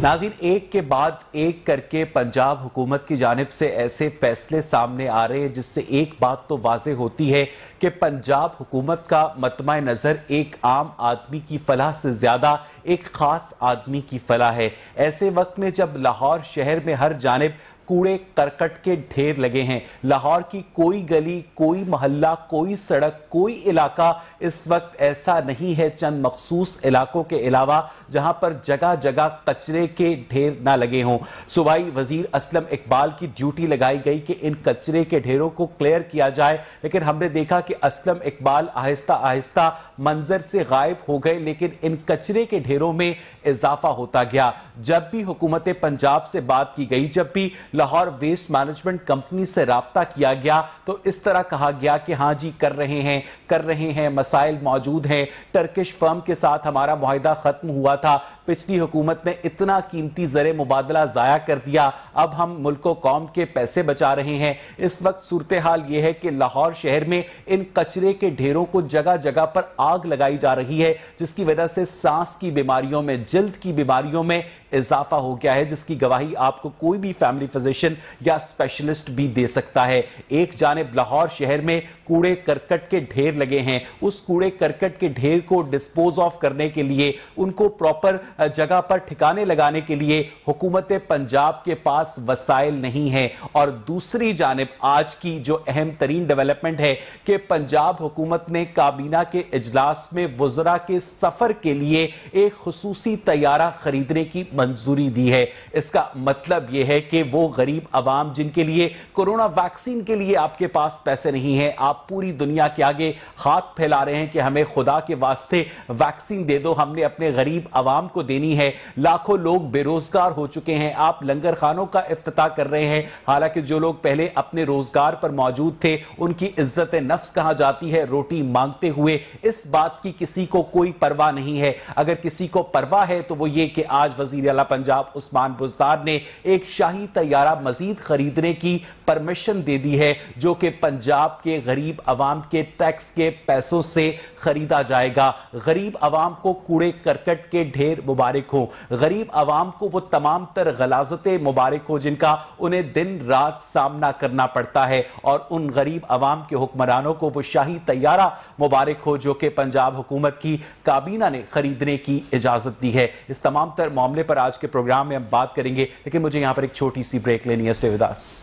नाज़रीन, एक के बाद एक करके पंजाब हुकूमत की जानिब से ऐसे फैसले सामने आ रहे हैं जिससे एक बात तो वाज़े होती है कि पंजाब हुकूमत का मतमा नज़र एक आम आदमी की फलाह से ज़्यादा एक ख़ास आदमी की फलाह है। ऐसे वक्त में जब लाहौर शहर में हर जानिब कूड़े करकट के ढेर लगे हैं, लाहौर की कोई गली, कोई मोहल्ला, कोई सड़क, कोई इलाका इस वक्त ऐसा नहीं है चंद मखसूस इलाकों के अलावा जहां पर जगह जगह कचरे के ढेर ना लगे हों। सूबाई वजीर असलम इकबाल की ड्यूटी लगाई गई कि इन कचरे के ढेरों को क्लियर किया जाए, लेकिन हमने देखा कि असलम इकबाल आहिस्ता आहिस्ता मंजर से गायब हो गए, लेकिन इन कचरे के ढेरों में इजाफा होता गया। जब भी हुकूमत पंजाब से बात की गई, जब भी लाहौर वेस्ट मैनेजमेंट कंपनी से राब्ता किया गया, तो इस तरह कहा गया कि हाँ जी कर रहे हैं, मसाइल मौजूद हैं, टर्किश फर्म के साथ हमारा मुआहिदा खत्म हुआ था, पिछली हुकूमत ने इतना कीमती ज़रे मुबादला जाया कर दिया, अब हम मुल्क कौम के पैसे बचा रहे हैं। इस वक्त सूरत हाल यह है कि लाहौर शहर में इन कचरे के ढेरों को जगह जगह पर आग लगाई जा रही है, जिसकी वजह से सांस की बीमारियों में, जल्द की बीमारियों में इजाफा हो गया है, जिसकी गवाही आपको कोई भी फैमिली फिजिशियन या स्पेशलिस्ट भी दे सकता है। एक जानिब लाहौर शहर में कूड़े करकट के ढेर लगे हैं, उस कूड़े करकट के ढेर को डिस्पोज ऑफ करने के लिए, उनको प्रॉपर जगह पर ठिकाने लगाने के लिए हुकूमत पंजाब के पास वसाइल नहीं है। और दूसरी जानिब आज की जो अहम तरीन डेवलपमेंट है कि पंजाब हुकूमत ने काबीना के इजलास में वज़रा के सफर के लिए एक खुसूसी तैयारा खरीदने की मंजूरी दी है। इसका मतलब यह है कि वो गरीब अवाम जिनके लिए कोरोना वैक्सीन के लिए आपके पास पैसे नहीं है, आप पूरी दुनिया के आगे हाथ फैला रहे हैं कि हमें खुदा के वास्ते वैक्सीन दे दो, हमने अपने गरीब अवाम को देनी है। लाखों लोग बेरोजगार हो चुके हैं, आप लंगर खानों का इफ्तिताह कर रहे हैं, हालांकि जो लोग पहले अपने रोजगार पर मौजूद थे उनकी इज्जत नफ्स कहां जाती है रोटी मांगते हुए। इस बात की किसी को कोई परवाह नहीं है। अगर किसी को परवाह है तो वो ये कि आज वजीर आला पंजाब उस्मान बुज़दार ने एक शाही तैयारा मजीद खरीदने की परमिशन दे दी है, जो कि पंजाब के गरीब अवाम के टैक्स के पैसों से खरीदा जाएगा। गरीब अवाम को कूड़े करकट के ढेर मुबारक हो, गरीब अवाम को वो तमाम तर गलाजतें मुबारक हो जिनका उन्हें दिन रात सामना करना पड़ता है, और उन गरीब अवाम के हुक्मरानों को वो शाही तैयारा मुबारक हो जो कि पंजाब हुकूमत की काबीना ने खरीदने की इजाजत दी है। इस तमाम तर मामले पर आज के प्रोग्राम में हम बात करेंगे, लेकिन मुझे यहां पर एक छोटी सी ब्रेक लेनी है। Stay with us.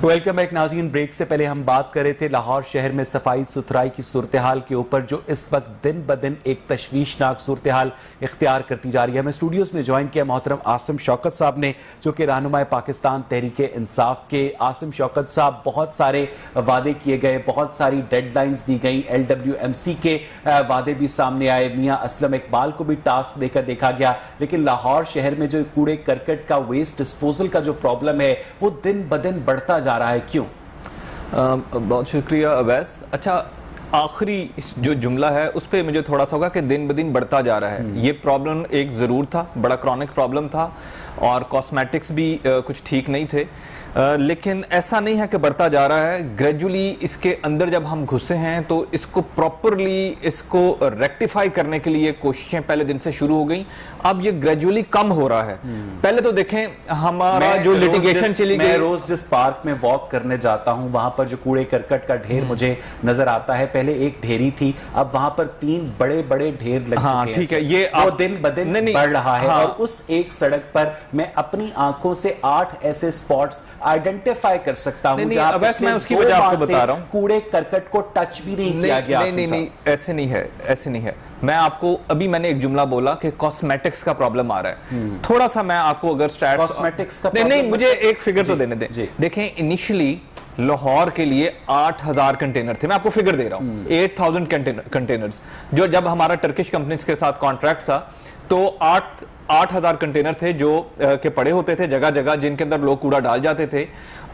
Welcome back नाज़रीन। ब्रेक से पहले हम बात कर रहे थे लाहौर शहर में सफाई सुथराई की सूरत हाल के ऊपर, जो इस वक्त दिन ब दिन एक तशवीशनाक सूरत हाल इख्तियार करती जा रही है। हमें स्टूडियोज में ज्वाइन किया मोहतरम आसिम शौकत साहब ने, जो कि रहनुमाए पाकिस्तान तहरीक इंसाफ के। आसिम शौकत साहब, बहुत सारे वादे किए गए, बहुत सारी डेडलाइंस दी गई, LWMC के वादे भी सामने आए, मियाँ असलम इकबाल को भी टास्क देकर देखा गया, लेकिन लाहौर शहर में जो कूड़े करकट का वेस्ट डिस्पोजल का जो प्रॉब्लम है वो दिन ब दिन बढ़ता जा रहा है। क्यों? बहुत शुक्रिया अवैस। अच्छा, आखिरी जो जुमला है उस पर मुझे थोड़ा सा होगा कि दिन ब दिन बढ़ता जा रहा है। ये प्रॉब्लम एक ज़रूर था, बड़ा क्रॉनिक प्रॉब्लम था, और कॉस्मेटिक्स भी कुछ ठीक नहीं थे, लेकिन ऐसा नहीं है कि बढ़ता जा रहा है। ग्रेजुअली इसके अंदर जब हम घुसे हैं तो इसको प्रॉपरली इसको रेक्टिफाई करने के लिए कोशिशें पहले दिन से शुरू हो गई। अब ये ग्रेजुअली कम हो रहा है। पहले तो देखें हमारा जो लिटिगेशन चली गई, मैं रोज जिस पार्क में वॉक करने जाता हूं वहां पर जो कूड़े करकट का ढेर मुझे नजर आता है, पहले एक ढेरी थी, अब वहां पर 3 बड़े बड़े ढेर लग चुके हैं। ठीक है, ये वो दिन ब दिन बढ़ रहा है। और उस एक सड़क पर मैं अपनी आंखों से 8 ऐसे स्पॉट्स आइडेंटिफाई कर सकता हूं जहां मैं उसकी वजह आपको बता रहा हूं, कूड़े करकट को टच भी नहीं किया गया। नहीं, ऐसे नहीं है, ऐसे नहीं है। मैं आपको अभी मैंने एक जुमला बोला कि कॉस्मेटिक्स का प्रॉब्लम आ रहा है। थोड़ा सा मैं आपको अगर स्टैट्स कॉस्मेटिक्स का नहीं, मुझे एक फिगर तो देने दें। देखें, इनिशियली लाहौर के लिए 8000 कंटेनर थे, मैं आपको फिगर दे रहा हूं, 8000 कंटेनर्स। जो जब हमारा टर्किश कंपनीज के साथ कॉन्ट्रैक्ट था तो 8000 कंटेनर थे जो के पड़े होते थे जगह जगह, जिनके अंदर लोग कूड़ा डाल जाते थे।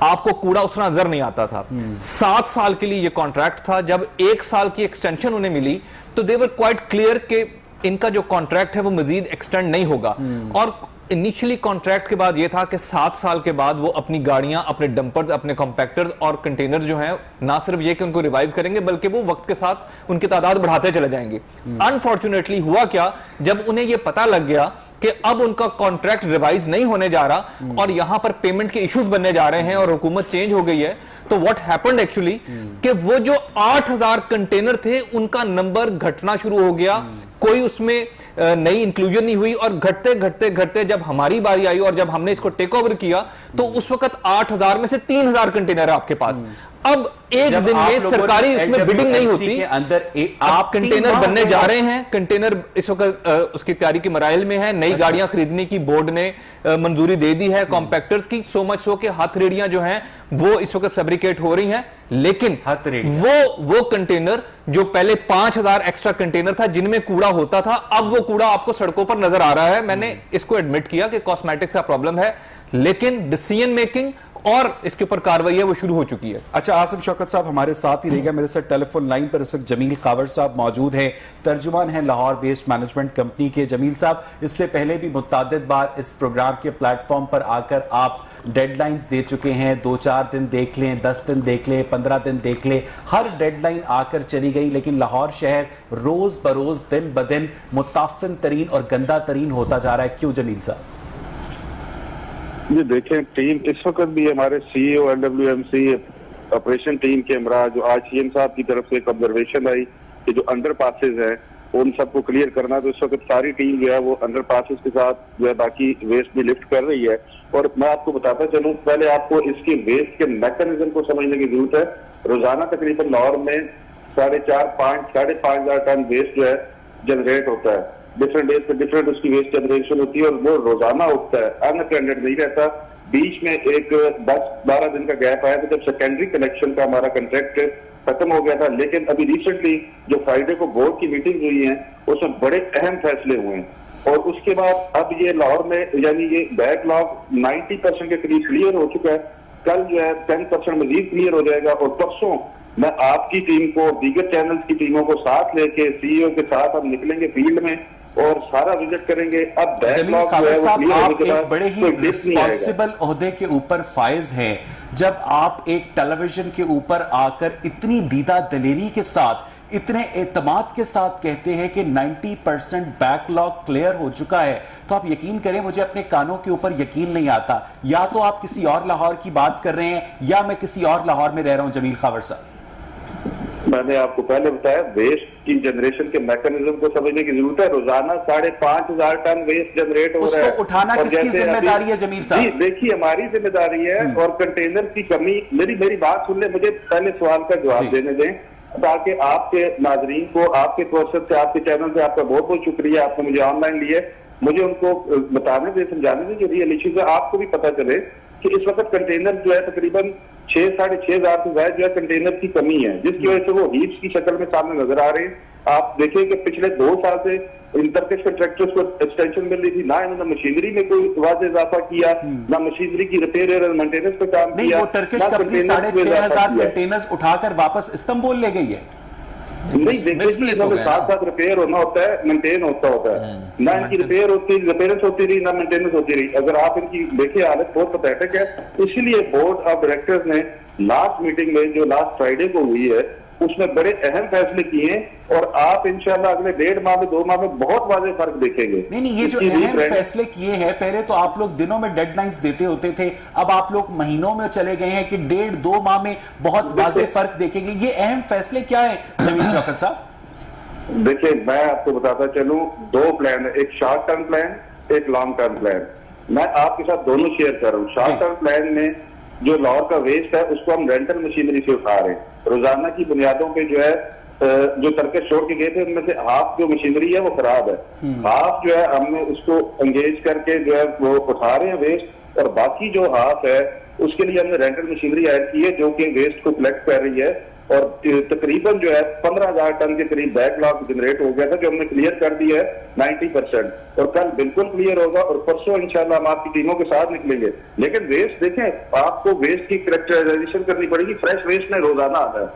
आपको कूड़ा उस नजर नहीं आता था। 7 साल के लिए ये कॉन्ट्रैक्ट था। जब 1 साल की एक्सटेंशन उन्हें मिली तो दे वर क्वाइट क्लियर कि इनका जो कॉन्ट्रैक्ट है वो मजीद एक्सटेंड नहीं होगा। और इनिशियली कॉन्ट्रैक्ट के बाद ये था कि 7 साल के बाद वो अपनी गाड़ियां, अपने डंपर्स, अपने कॉम्पैक्टर्स और कंटेनर जो हैं, ना सिर्फ ये कि उनको रिवाइव करेंगे बल्कि वो वक्त के साथ उनकी तादाद बढ़ाते चले जाएंगे। अनफॉर्चुनेटली हुआ क्या, जब उन्हें ये पता लग गया कि अब उनका कॉन्ट्रैक्ट रिवाइज नहीं होने जा रहा और यहां पर पेमेंट के इश्यूज बनने जा रहे हैं और हुकूमत चेंज हो गई है, तो व्हाट हैपेंड एक्चुअली कि वो जो 8000 कंटेनर थे उनका नंबर घटना शुरू हो गया, कोई उसमें नई इंक्लूजन नहीं हुई और घटते घटते घटते जब हमारी बारी आई और जब हमने इसको टेक ओवर किया तो उस वक्त 8000 में से 3000 कंटेनर है आपके पास। अब एक दिन में सरकारी इसमें बिडिंग नहीं होती के अंदर आप कंटेनर बनने जा रहे हैं, कंटेनर इस वक्त उसकी तैयारी के मराइल में है, नई गाड़ियां खरीदने की बोर्ड ने मंजूरी दे दी है कॉम्पैक्टर्स की, सो मच सो कि हाथ रेडियां जो हैं वो इस वक्त फैब्रिकेट हो रही हैं, लेकिन वो कंटेनर जो पहले 5000 एक्स्ट्रा कंटेनर था जिनमें कूड़ा होता था, अब वो कूड़ा आपको सड़कों पर नजर आ रहा है। मैंने इसको एडमिट किया कि कॉस्मेटिक्स का प्रॉब्लम है, लेकिन डिसीजन मेकिंग और इसके ऊपर कार्रवाई है वो शुरू हो चुकी है। अच्छा, आसिम शौकत साहब हमारे साथ ही रहेगा। मेरे साथ टेलीफोन लाइन पर इस वक्त जमील कावर साहब मौजूद हैं, तर्जुमान हैं लाहौर वेस्ट मैनेजमेंट कंपनी के। जमील साहब, इससे पहले भी मुतअद्दिद बार इस प्रोग्राम के प्लेटफॉर्म पर आकर आप डेडलाइंस दे चुके हैं, 2-4 दिन देख लें, 10 दिन देख लें, 15 दिन देख लें, हर डेडलाइन आकर चली गई, लेकिन लाहौर शहर रोज बरोज दिन ब दिन मुताफिन तरीन और गंदा तरीन होता जा रहा है। क्यों जमील साहब? ये देखें, टीम इस वक्त भी हमारे CEO LWMC ऑपरेशन टीम के हमरा जो आज CM साहब की तरफ से एक ऑब्जर्वेशन आई कि जो अंडर पासेज है उन सबको क्लियर करना, तो इस वक्त सारी टीम जो है वो अंडर पासेज के साथ जो है बाकी वेस्ट भी लिफ्ट कर रही है। और मैं आपको बताता चलूं, पहले आपको इसकी वेस्ट के मैकेनिज्म को समझने की जरूरत है। रोजाना तकरीबन लाहौर में 4.5-5.5 टन वेस्ट जो है जनरेट होता है, डिफरेंट डेज पे डिफरेंट उसकी वेस्ट जनरेशन होती है और वो रोजाना उठता है, अनअटेंडेड नहीं रहता। बीच में एक 10-12 दिन का गैप आया तो जब सेकेंडरी कलेक्शन का हमारा कंट्रैक्ट खत्म हो गया था, लेकिन अभी रिसेंटली जो फ्राइडे को बोर्ड की मीटिंग हुई है उसमें बड़े अहम फैसले हुए हैं और उसके बाद अब ये लाहौर में यानी ये बैकलॉग 90% के करीब क्लियर हो चुका है। कल जो है 10% मजीद क्लियर हो जाएगा और परसों मैं आपकी टीम को, दीगर चैनल्स की टीमों को साथ लेके CEO के साथ हम निकलेंगे फील्ड में और सारा विजिट करेंगे। अब बैकलॉग जो है वो क्लियर होने के बाद बड़े ही रिस्पॉन्सिबल ओहदे के ऊपर फाइज हैं, जब आप एक टेलीविजन के ऊपर आकर इतनी दीदा दलेरी के साथ, इतने एतमाद के साथ कहते हैं कि 90% बैकलॉग क्लियर हो चुका है, तो आप यकीन करें मुझे अपने कानों के ऊपर यकीन नहीं आता। या तो आप किसी और लाहौर की बात कर रहे हैं या मैं किसी और लाहौर में रह रहा हूं। जमील कावर साहब, मैंने आपको पहले बताया वेस्ट की जनरेशन के मैकेनिज्म को समझने की जरूरत है। रोजाना 5,500 टन वेस्ट जनरेट हो रहा है, उसको उठाना किसकी जिम्मेदारी है जमील साहब? जी देखिए, हमारी जिम्मेदारी है और कंटेनर की कमी, मेरी बात सुन ले, मुझे पहले सवाल का जवाब देने दें ताकि आपके नाजरीन को, आपके प्रोसेस से, आपके चैनल से आपका बहुत बहुत शुक्रिया, आपने मुझे ऑनलाइन लिए, मुझे उनको बताने दे, समझाने दे जो रियल इश्यूज है, आपको भी पता चले कि इस वक्त कंटेनर जो है तकरीबन 6-6.5 हज़ार से ज्यादा जो है कंटेनर की कमी है, जिसकी वजह से वो हीप्स की शक्ल में सामने नजर आ रहे हैं। आप देखिए कि पिछले 2 साल से इन टर्किश कंट्रैक्टर्स को एक्सटेंशन मिल रही थी, ना इन्होंने मशीनरी में कोई वाज़ेह इजाफा किया, ना मशीनरी की रिपेयर और मेंटेनेंस पे काम किया। वो टर्किश कंपनी 6,500 कंटेनर्स उठाकर वापस इस्तांबुल ले गई है। नहीं देखिए, साथ साथ रिपेयर होना होता है, मेंटेन होता है, ना इनकी रिपेयर होती, रिपेयरेंस होती रही, ना मेंटेनेंस होती रही। अगर आप इनकी देखिए हालत बहुत पैथेटिक है। इसीलिए बोर्ड ऑफ डायरेक्टर्स ने लास्ट मीटिंग में जो लास्ट फ्राइडे को हुई है उसमें बड़े अहम फैसले किए और आप इंशाल्लाह अगले 1.5 माह में 2 माह में बहुत वाज़ेह फर्क देखेंगे। नहीं, ये जो अहम फैसले किए हैं, पहले तो आप लोग दिनों में डेडलाइंस देते होते थे, अब आप लोग महीनों में चले गए हैं कि 1.5-2 माह में बहुत वाज़ेह फर्क देखेंगे। ये अहम फैसले क्या है जमील शौकत साहब? देखिए, मैं आपको बताता चलूं, 2 प्लान है, एक शॉर्ट टर्म प्लान, एक लॉन्ग टर्म प्लान। मैं आपके साथ दोनों शेयर कर रहा हूँ। शॉर्ट टर्म प्लान में जो लाहौर का वेस्ट है उसको हम रेंटल मशीनरी से उठा रहे हैं, रोजाना की बुनियादों पे जो है जो टर्किश छोड़ के गए थे उनमें से हाफ जो मशीनरी है वो खराब है, हाफ जो है हमने उसको एंगेज करके जो है वो उठा रहे हैं वेस्ट, और बाकी जो हाफ है उसके लिए हमने रेंटल मशीनरी ऐड की है जो कि वेस्ट को कलेक्ट कर रही है और तकरीबन जो है 15,000 टन के करीब बैकलॉग जनरेट हो गया था जो हमने क्लियर कर दिया है 90%, और कल बिल्कुल क्लियर होगा और परसों इंशाल्लाह हम आपकी टीमों के साथ निकलेंगे। लेकिन वेस्ट देखें, आपको वेस्ट की कैरेक्टराइजेशन करनी पड़ेगी। फ्रेश वेस्ट में रोजाना आता है,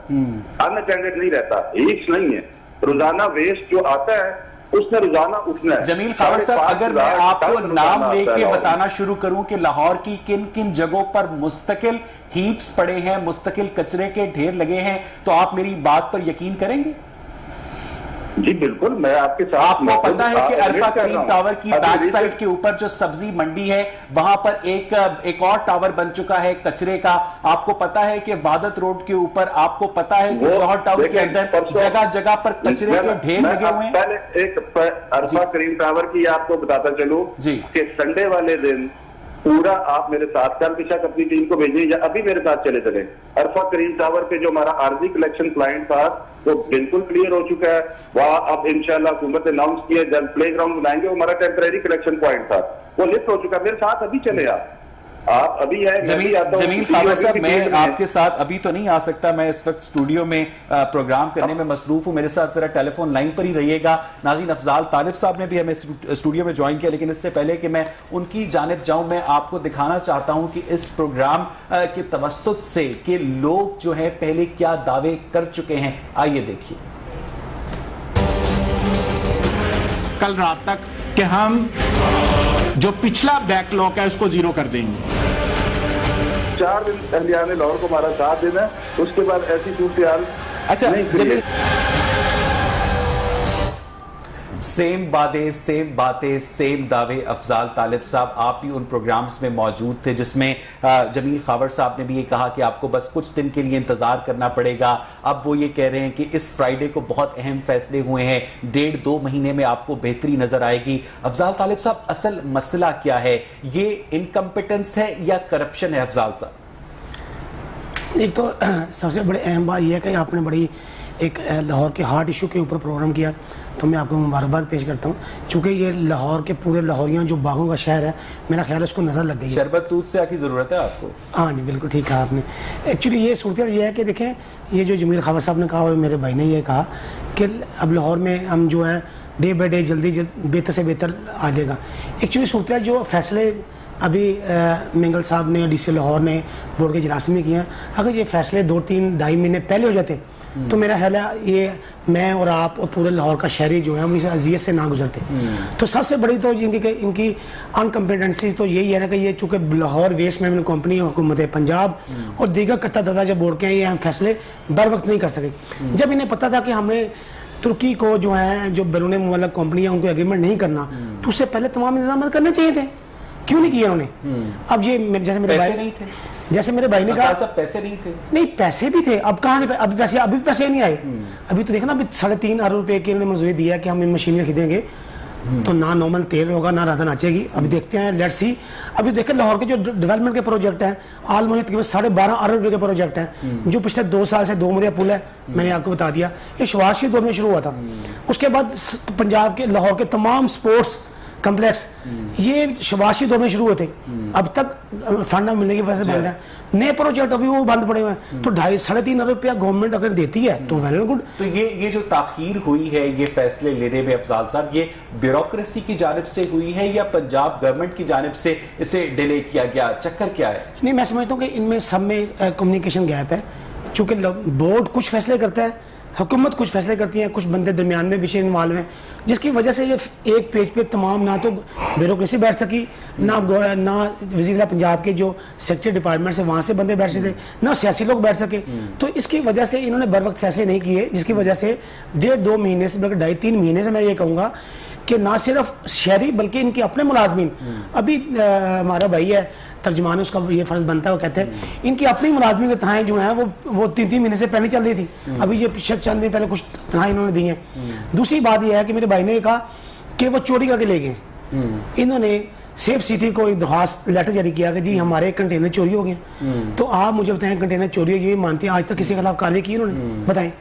अनअटेंडेड नहीं रहता, हीप्स नहीं है। रोजाना वेस्ट जो आता है उसने रोजाना उठना है। जमील खावर साहब, अगर मैं आपको नाम लेके बताना शुरू करूं कि लाहौर की किन किन जगहों पर मुस्तकिल हीप्स पड़े हैं, मुस्तकिल कचरे के ढेर लगे हैं, तो आप मेरी बात पर यकीन करेंगे? जी बिल्कुल, मैं आपके साथ। आपको पता है कि अरफा करीम टावर की बैक साइड के ऊपर जो सब्जी मंडी है, वहां पर एक और टावर बन चुका है कचरे का। आपको पता है कि वादत रोड के ऊपर, आपको पता है कि जौहर टाउन के अंदर जगह जगह पर कचरे के ढेर लगे हुए हैं। पहले एक अरफा करीम टावर की आपको बताता चलूं कि संडे वाले दिन पूरा आप मेरे साथ कल बेशक अपनी टीम को भेजिए या अभी मेरे साथ चले चले, अरफा करीम टावर पे जो हमारा आरजी कलेक्शन प्लांट था वो बिल्कुल क्लियर हो चुका है। वहां अब इंशाल्लाह हुकूमत ने अनाउंस किया जब प्ले ग्राउंड बनाएंगे, वो हमारा टेम्परेरी कलेक्शन पॉइंट था, वो लिफ्ट हो चुका है। मेरे साथ अभी चले आप अभी आए। जमील खावर साहब, मैं आपके साथ अभी तो नहीं आ सकता, मैं इस वक्त स्टूडियो में प्रोग्राम करने में मसरूफ हूं। मेरे साथ जरा टेलीफोन लाइन पर ही रहिएगा। नाज़रीन, अफजाल तालिब साहब ने भी हमें स्टूडियो में ज्वाइन किया, लेकिन इससे पहले कि मैं उनकी जानिब जाऊं, मैं आपको दिखाना चाहता हूं कि इस प्रोग्राम के तवस्सुत से कि लोग जो है पहले क्या दावे कर चुके हैं। आइए देखिए। कल रात तक कि हम जो पिछला बैकलॉग है उसको जीरो कर देंगे। 4 दिन अहलिया ने लाहौर को हमारा साथ देना, उसके बाद ऐसी सूरत अच्छा सेम वादे, सेम बातें, सेम दावे। अफजाल तालिब साहब, आप भी उन प्रोग्राम्स में मौजूद थे जिसमें जमील खावर साहब ने भी ये कहा कि आपको बस कुछ दिन के लिए इंतजार करना पड़ेगा। अब वो ये कह रहे हैं कि इस फ्राइडे को बहुत अहम फैसले हुए हैं, 1.5-2 महीने में आपको बेहतरी नजर आएगी। अफजाल तालिब साहब, असल मसला क्या है? ये इनकम्पिटेंस है या करप्शन है? अफजाल साहब, एक तो सबसे बड़ी अहम बात यह है कि आपने बड़ी एक लाहौर के हार्ट इशू के ऊपर प्रोग्राम किया, तो मैं आपको मुबारकबाद पेश करता हूँ, क्योंकि ये लाहौर के पूरे लाहौरियाँ जो बागों का शहर है, मेरा ख्याल है उसको नज़र लग गई है। शरबत दूध से आकी ज़रूरत है आपको। हाँ जी, बिल्कुल ठीक कहा आपने। एक्चुअली ये सूरत ये है कि देखें, ये जो जमील खावर साहब ने कहा और मेरे भाई ने ये कहा कि अब लाहौर में हम जो है डे बाई डे जल्दी बेहतर से बेहतर आ जाएगा। एक्चुअली सूरत जो फैसले अभी मिंगल साहब ने, डीसी लाहौर ने बोर्ड के इजलास में किए हैं, अगर ये फैसले 2-3-2.5 महीने पहले हो जाते तो मेरा ख्याल है ये मैं और आप और पूरे लाहौर का शहरी जो है वो इस अजियत से ना गुजरते। तो सबसे बड़ी तो इनकी अनकम्पिटेंसी तो यही है ना कि ये चूँकि लाहौर वेस्ट मैनेजमेंट कंपनी हुकूमत पंजाब और दीगर करता दादा जब बोर्ड के हैं, ये हम फैसले बर वक्त नहीं कर सके। जब इन्हें पता था कि हमें तुर्की को जो है जो बैरून मुल्क कंपनी है उनको एग्रीमेंट नहीं करना, तो उससे पहले तमाम इंतजाम करने चाहिए थे, क्यों नहीं किए उन्होंने? अब ये जैसे मेरे भाई नहीं थे, जैसे मेरे भाई ने कहा पैसे नहीं थे। नहीं, पैसे भी थे, अब कहाँ से अभी पैसे नहीं आए। अभी तो देखना, अभी 3.5 अरब रुपए की उन्होंने मंजूरी दिया कि हम मशीनें खरीदेंगे, तो ना नॉर्मल तेल होगा ना राधा नाचेगी। अभी देखते हैं, लेट्स सी। अभी देखें लाहौर के जो डेवलपमेंट के प्रोजेक्ट हैं ऑलमोस्ट तकरीबन 12.5 अरब रुपए के प्रोजेक्ट हैं, जो पिछले 2 साल से 2 मुरिया पुल है, मैंने आपको बता दिया, ये शवाशी दौर में शुरू हुआ था। उसके बाद पंजाब के लाहौर के तमाम स्पोर्ट्स कम्प्लेक्स ये शबाशी दौर में शुरू हुए थे, अब तक फंड मिलने की वजह से बंद है। नए प्रोजेक्ट अभी वो बंद पड़े हुए हैं, तो 2.5-3.5 अरब रुपया गवर्नमेंट अगर देती है तो वेल एंड गुड। तो ये जो ताखीर हुई है ये फैसले लेने में, अफजाल साहब, ये ब्यूरोक्रेसी की जानिब से हुई है या पंजाब गवर्नमेंट की जानिब से इसे डिले किया गया? चक्कर क्या है? नहीं, मैं समझता हूँ कि इनमें सब में कम्युनिकेशन गैप है, चूँकि बोर्ड कुछ फैसले करता है, हुकूमत कुछ फैसले करती है, कुछ बंदे दरमियान में पीछे इन्वॉल्व हैं, जिसकी वजह से ये एक पेज पे तमाम ना तो ब्यूरोक्रेसी बैठ सकी, ना वज़ीर पंजाब के जो सेक्रेटरी डिपार्टमेंट से वहाँ से बंदे बैठ सके, ना सियासी लोग बैठ सके। तो इसकी वजह से इन्होंने बर वक्त फैसले नहीं किए, जिसकी वजह से 1.5-2 महीने से बल्कि 2.5-3 महीने से मैं ये कहूँगा कि ना सिर्फ शहरी बल्कि इनके अपने मुलाजमीन, अभी हमारा भाई है तर्जुमान, उसका ये फर्ज बनता है, वो कहते हैं इनकी अपनी मुलाजमी की तनख्वाहें जो हैं वो 3-3 महीने से पहले चल रही थी, अभी ये पिछले चंद दिन पहले कुछ तनख्वाहें इन्होंने दी हैं। दूसरी बात यह है कि मेरे भाई ने कहा कि वो चोरी करके ले गए, इन्होंने सेफ सिटी को एक दरख्वास्त लेटर जारी किया कि जी हमारे कंटेनर चोरी हो गए। तो आप मुझे बताएं, कंटेनर चोरी हो गई मानती है, आज तक किसी के खिलाफ कार्रवाई की इन्होंने? बताएं।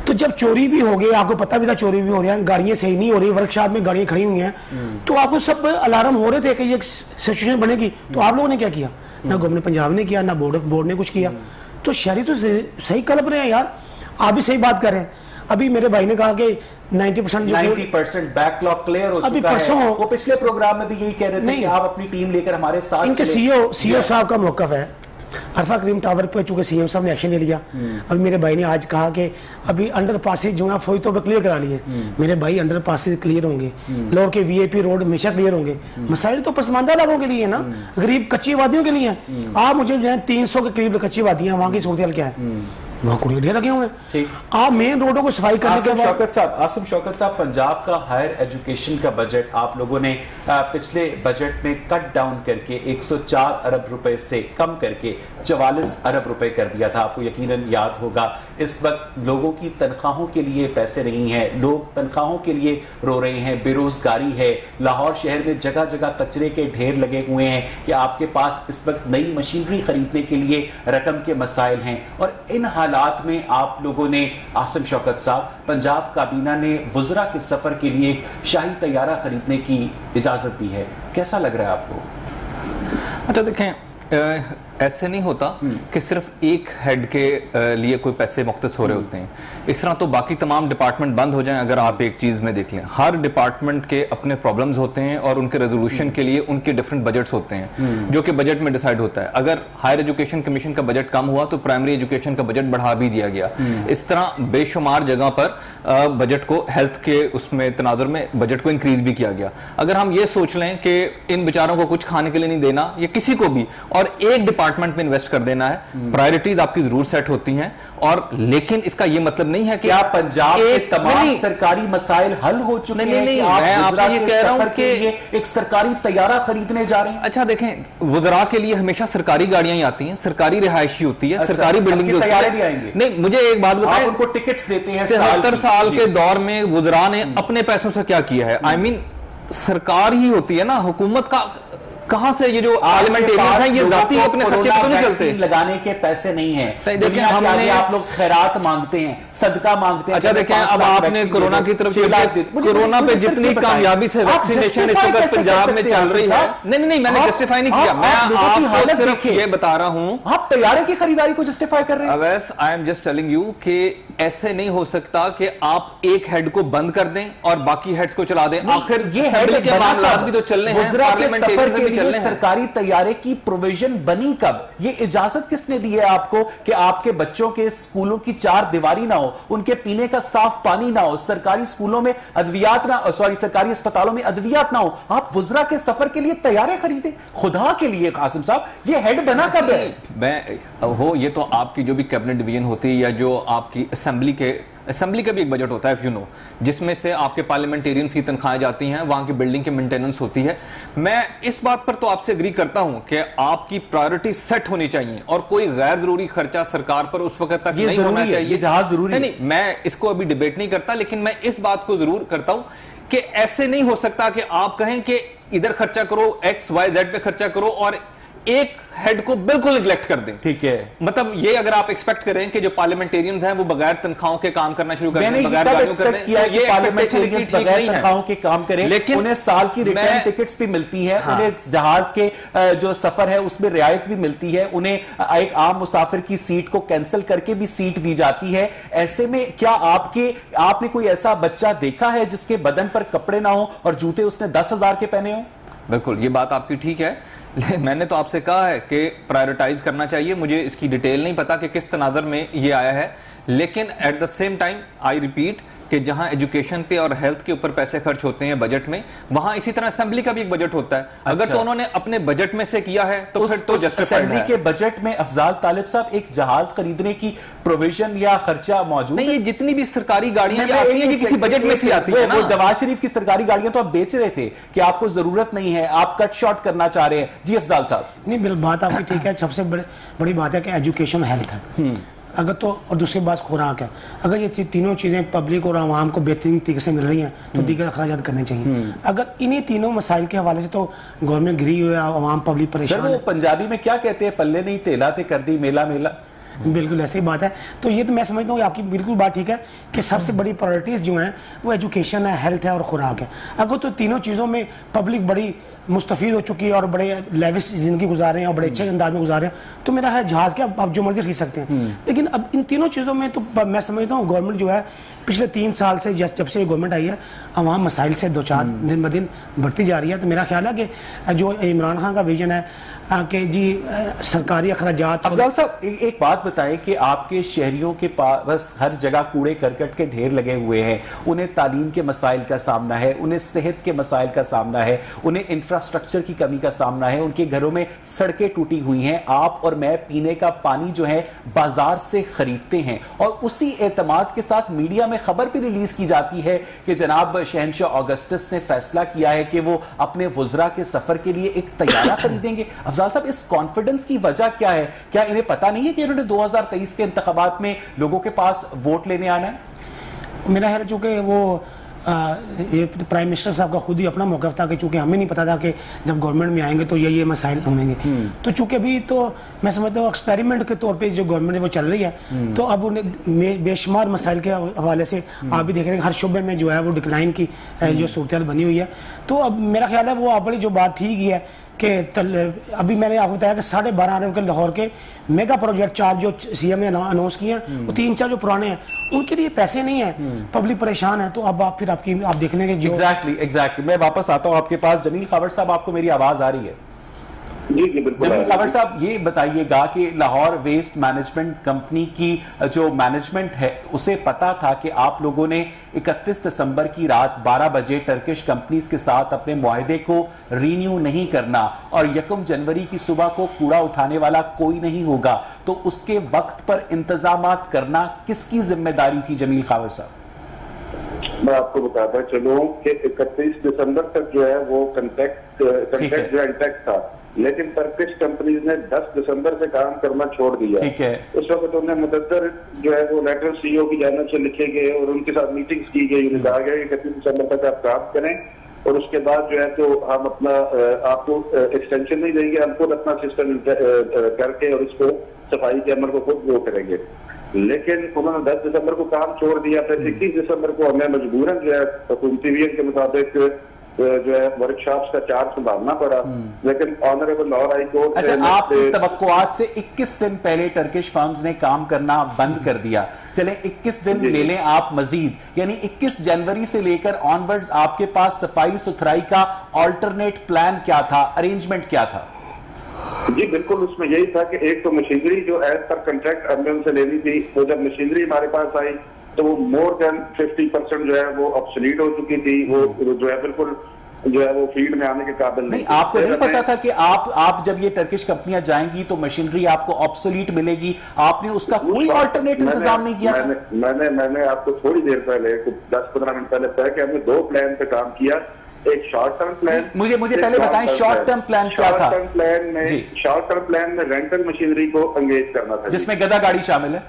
तो जब चोरी भी हो गई, आपको पता भी था चोरी भी हो रही है, गाड़ियां सही नहीं हो रही, वर्कशॉप में गाड़ियां खड़ी हुई हैं, तो आपको सब अलार्म हो रहे थे कि ये सिचुएशन बनेगी, तो आप लोगों ने क्या किया? ना गवर्नमेंट पंजाब ने किया, ना बोर्ड ने कुछ किया। तो शहरी तो सही कल्प रहे हैं यार, आप भी सही बात कर रहे हैं। अभी मेरे भाई ने कहा कि 90% बैकलॉग क्लियर हो चुका है। वो पिछले प्रोग्राम में भी यही कह रहे थे कि आप अपनी टीम लेकर हमारे साथ। इनके सीईओ साहब का मौकफ है अरफा करीम टावर पे चूंकि सीएम साहब ने एक्शन ले लिया, अभी मेरे भाई ने आज कहा कि अभी अंडर पासेज जो है फौरी तौर पर क्लियर करा लिए। मेरे भाई अंडर पासेज क्लियर होंगे, लोअर के वीआईपी रोड हमेशा क्लियर होंगे। मसाइल तो पसमानदा लोगों के लिए है ना, गरीब कच्ची वादियों के लिए हैं। आप मुझे जो है 300 के करीब कच्ची वादियां, वहां की सूरत क्या है, वहाँ कुड़िया लगे हुए हैं। आप मेन रोडों को सफाई करने के बाद आसिम शौकत साहब, पंजाब का हायर एजुकेशन का बजट आप लोगों ने पिछले बजट में कट डाउन करके 104 अरब रुपए से कम करके 44 अरब रुपए कर दिया था। आपको यकीनन याद होगा, इस वक्त लोगों की तनख्वाहों के लिए पैसे नहीं है, लोग तनख्वाहों के लिए रो रहे हैं, बेरोजगारी है, लाहौर शहर में जगह जगह कचरे के ढेर लगे हुए हैं कि आपके पास इस वक्त नई मशीनरी खरीदने के लिए रकम के मसाइल हैं। और इन हालात में आप लोगों ने, आसिम शौकत साहब, पंजाब काबीना ने वुज़रा के सफर के लिए एक शाही तैयारा खरीदने की इजाजत दी है। कैसा लग रहा है आपको? अच्छा देखें, ऐसे नहीं होता कि सिर्फ एक हेड के लिए कोई पैसे मुख्तस हो रहे होते हैं। इस तरह तो बाकी तमाम डिपार्टमेंट बंद हो जाएं। अगर आप एक चीज में देख लें, हर डिपार्टमेंट के अपने प्रॉब्लम्स होते हैं और उनके रेजोल्यूशन के लिए उनके डिफरेंट बजट्स होते हैं, जो कि बजट में डिसाइड होता है। अगर हायर एजुकेशन कमीशन का बजट कम हुआ तो प्राइमरी एजुकेशन का बजट बढ़ा भी दिया गया। इस तरह बेशुमार जगह पर बजट को, हेल्थ के उसमें तनाजुर में बजट को इंक्रीज भी किया गया। अगर हम ये सोच लें कि इन बेचारों को कुछ खाने के लिए नहीं देना, या किसी को भी, और एक डिपार्टमेंट में इन्वेस्ट कर देना है, प्रायोरिटीज आपकी जरूर सेट होती हैं। और लेकिन इसका यह मतलब नहीं है कि क्या पंजाब के तमाम सरकारी मसाइल हल हो चुके हैं? नहीं, मैं आपसे ये कह रहा हूं कि एक सरकारी तैयारा खरीदने जा रहे हैं। अच्छा देखें, वुज़रा के लिए हमेशा सरकारी गाड़ियां ही आती हैं, सरकारी रिहायशी होती है, सरकारी बिल्डिंग होती है। नहीं, मुझे एक बात बताएं, उनको टिकट्स देते हैं। 73 साल के दौर में वुज़रा ने अपने पैसों से क्या किया है? आई मीन सरकार ही होती है ना, हुकूमत का कहां से ये जो पार्लियामेंटेरियंस हैं ये जाती है अपने खर्चे तो नहीं चलते, लगाने के पैसे नहीं है। देखिए हमने, आप लोग खैरात मांगते हैं, सदका मांगते हैं। अच्छा देखें, अब आपने कोरोना की तरफ, कोरोना पे जितनी कामयाबी से वैक्सीनेशन इस वक्त पंजाब में चल रही है, नहीं मैंने जस्टिफाई नहीं किया, मैं आपको सिर्फ ये बता रहा हूं। आप तैयारे की खरीदारी को जस्टिफाई कर रहे हैं। Awais, I am just telling you कि ऐसे नहीं हो सकता कि आप एक हेड को बंद कर दें और बाकी हेड्स को चला दें। आखिर ये हेड के मामला भी तो चल रहे हैं, पार्लियामेंटेरियंस भी चल रहे हैं। सरकारी तैयारे की प्रोविजन बनी कब? ये इजाजत किसने दी है आपको कि आपके बच्चों के स्कूलों की चार दीवारी ना हो, उनके पीने का साफ पानी ना हो, सरकारी स्कूलों में अद्वियात ना, सॉरी सरकारी अस्पतालों में अद्वियात ना हो, आप वुज़रा के सफर के लिए तैयारे खरीदे? खुदा के लिए कासिम साहब, ये हेड बना कब है? मैं हो, ये तो आपकी जो भी कैबिनेट डिवीजन होती है या जो आपकी असेंबली का भी एक बजट होता है, इफ यू नो, जिसमें से आपके पार्लियामेंटेरियंस की तनख्वाहें जाती हैं, वहां की बिल्डिंग की मेंटेनेंस होती है। मैं इस बात पर तो आपसे एग्री करता हूं कि आपकी प्रायोरिटी सेट होनी चाहिए और कोई गैर जरूरी खर्चा सरकार पर उस वक्त तक नहीं होना चाहिए। ये जहाज जरूरी नहीं, मैं इसको अभी डिबेट नहीं करता, लेकिन मैं इस बात को जरूर करता हूं कि ऐसे नहीं हो सकता कि आप कहें कि इधर खर्चा करो, XYZ पे खर्चा करो और एक हेड को बिल्कुल निगलेक्ट कर दें। ठीक है, मतलब ये अगर आप एक्सपेक्ट करें कि जो पार्लियामेंटेरियंस हैं वो बगैर तनख्वाहों के काम करना शुरू कर दें, बगैर गाड़ियों कर दें, किया ये पार्लियामेंटेरियंस बगैर तनख्वाहों के काम करें, लेकिन उन्हें साल की रिटर्न टिकट्स भी मिलती है, उन्हें जहाज के जो सफर है उसमें रियायत भी मिलती है, उन्हें एक आम मुसाफिर की सीट को कैंसिल करके भी सीट दी जाती है। ऐसे में क्या आपने कोई ऐसा बच्चा देखा है जिसके बदन पर कपड़े ना हो और जूते उसने 10,000 के पहने हो? बिल्कुल, ये बात आपकी ठीक है। मैंने तो आपसे कहा है कि प्रायोरिटाइज करना चाहिए। मुझे इसकी डिटेल नहीं पता कि किस तनाजर में ये आया है, लेकिन at the same time I repeat कि जहां एजुकेशन पे और हेल्थ के ऊपर पैसे खर्च होते हैं बजट में, वहां इसी तरह असेंबली का भी एक बजट होता है। अगर तो उन्होंने अपने बजट में से किया है तो फिर तो असेंबली के बजट में अफजाल तालिब साहब एक जहाज खरीदने की प्रोविजन या खर्चा मौजूद नहीं। ये जितनी भी सरकारी गाड़ियां आती हैं ये किसी बजट में से आती है ना। नवाज शरीफ की सरकारी गाड़ियां तो आप बेच रहे थे कि आपको जरूरत नहीं है, आप कट शॉर्ट करना चाह रहे हैं। जी अफजाल साहब। नहीं, बात आपकी ठीक है। सबसे बड़ी बात है कि एजुकेशन हेल्थ है, अगर तो, और दूसरी बात खुराक है। अगर ये तीनों चीज़ें पब्लिक और आवाम को बेहतरीन तरीके से मिल रही हैं तो दीगर अखराजात करने चाहिए। अगर इन्हीं तीनों मसाइल के हवाले से तो गवर्नमेंट गिरी हुई है, आवाम पब्लिक परेशान है। पंजाबी में क्या कहते हैं, पल्ले नहीं तेला ते कर दी मेला मेला। बिल्कुल ऐसी बात है। तो ये तो मैं समझता हूँ आपकी बिल्कुल बात ठीक है कि सबसे बड़ी प्रायोरिटीज़ जो हैं वो एजुकेशन है, हेल्थ है और खुराक है। अगर तो तीनों चीज़ों में पब्लिक बड़ी मुस्तफ़ीद हो चुकी है और बड़े लेविश ज़िंदगी गुजार रहे हैं और बड़े अच्छे अंदाज में गुजार रहे हैं, तो मेरा है जहाज़ के आप जो मर्जी खरीद सकते हैं। लेकिन अब इन तीनों चीज़ों में तो मैं समझता हूँ गवर्नमेंट जो है पिछले 3 साल से जब से गवर्नमेंट आई है, अवाम मसाइल से 2-4 दिन ब दिन बढ़ती जा रही है। तो मेरा ख्याल है कि जो इमरान खान का विजन है कि जी सरकारी अखराजात। अफजाल साहब एक बात बताएं कि आपके शहरियों के पास बस हर जगह कूड़े करकट के ढेर लगे हुए हैं, उन्हें तालीम के मसाइल का सामना है, उन्हें सेहत के मसाइल का सामना है, उन्हें इंफ्रास्ट्रक्चर की कमी का सामना है, उनके घरों में सड़कें टूटी हुई हैं, आप और मैं पीने का पानी जो है बाजार से खरीदते हैं और उसी एतमाद के साथ मीडिया में खबर भी रिलीज की जाती है कि जनाब शहंशाह ऑगस्टस ने फैसला किया है कि वो अपने वुज़रा के सफर के लिए एक तैयारा खरीदेंगे। अफजाल साहब इस कॉन्फिडेंस की वजह क्या है? क्या इन्हें पता नहीं है कि इन्होंने 2023 के इंतखाबात में लोगों के पास वोट लेने आना है? मेरा ख्याल चूंकि वो ये प्राइम मिनिस्टर साहब का खुद ही अपना मौक़िफ़ था कि चूंकि हमें नहीं पता था कि जब गवर्नमेंट में आएंगे तो ये मसाइल होंगे, तो चूंकि अभी तो मैं समझता हूँ एक्सपेरिमेंट के तौर पे जो गवर्नमेंट है वो चल रही है, तो अब उन्हें बेशुमार मसाइल के हवाले से आप भी देख रहे हैं हर शुबे में जो है वो डिक्लाइन की जो सूरत बनी हुई है। तो अब मेरा ख्याल है वो आपकी जो बात ठीक ही है कि अभी मैंने आपको बताया कि 12.5 अरब के लाहौर के मेगा प्रोजेक्ट 4 जो सीएम ने अनाउंस किए हैं, वो 3-4 जो पुराने हैं उनके लिए पैसे नहीं है, पब्लिक परेशान है। तो अब आप देख लेंगे जो एग्जैक्टली मैं वापस आता हूं आपके पास। जमील खावर साहब, आपको मेरी आवाज आ रही है? जी बिल्कुल। जमील खावर साहब, ये बताइएगा कि लाहौर वेस्ट मैनेजमेंट कंपनी की जो मैनेजमेंट है उसे पता था कि आप लोगों ने 31 दिसंबर की रात 12 बजे टर्किश कंपनीज के साथ अपने मुआहदे को रीन्यू नहीं करना और 1 जनवरी की सुबह को कूड़ा उठाने वाला कोई नहीं होगा, तो उसके वक्त पर इंतजामात करना किसकी जिम्मेदारी थी जमील खावर साहब? मैं आपको बताता चलूं कि 31 दिसंबर तक जो है वो कंट्रैक्ट जो इंटैक्ट था, लेकिन टर्किश कंपनीज ने 10 दिसंबर से काम करना छोड़ दिया। ठीक है। उस वक्त उन्हें मुदद्दर जो है वो लेटर सीईओ की जानिब से लिखे गए और उनके साथ मीटिंग्स की गई। उन्हें कहा गया कि 31 दिसंबर तक आप काम करें और उसके बाद जो है तो हम अपना आपको एक्सटेंशन नहीं देंगे, हम खुद अपना सिस्टम करके और इसको सफाई के अमल को खुद वो करेंगे। लेकिन उन्होंने 10 दिसंबर को काम छोड़ दिया। फिर 21 दिसंबर को हमें मजबूरन जो है हुकूमती विजन के मुताबिक जो है वर्कशॉप्स का चार्ज संभालना पड़ा। लेकिन ऑनरेबल लाहौर हाई कोर्ट अच्छा, आपकी तवक्कुआत से 21 दिन पहले टर्किश फर्म्स ने काम करना बंद कर दिया, चले 21 दिन ले लें आप मजीद, यानी 21 जनवरी से लेकर ऑनवर्ड्स आपके पास सफाई सुथराई का ऑल्टरनेट प्लान क्या था, अरेंजमेंट क्या था? जी बिल्कुल, उसमें यही था कि एक तो मशीनरी जो एज पर कंट्रैक्ट हमने उनसे लेनी थी, तो जब मशीनरी हमारे पास आई तो वो मोर देन 50% जो है वो ऑब्सोलीट हो चुकी थी, वो जो है बिल्कुल जो है वो फील्ड में आने के काबिल नहीं। आपको नहीं पता था कि आप जब ये टर्किश कंपनियां जाएंगी तो मशीनरी आपको ऑब्सोलीट मिलेगी? आपने उसका कोई अल्टरनेट इंतजाम नहीं किया? मैंने आपको थोड़ी देर पहले 10-15 मिनट पहले बताया कि हमने 2 प्लान पे काम किया। एक शॉर्ट टर्म प्लान, मुझे पहले बताएं शॉर्ट टर्म प्लान क्या था? शॉर्ट टर्म प्लान में रेंटल मशीनरी को एंगेज करना था, जिसमें गधा गाड़ी शामिल है।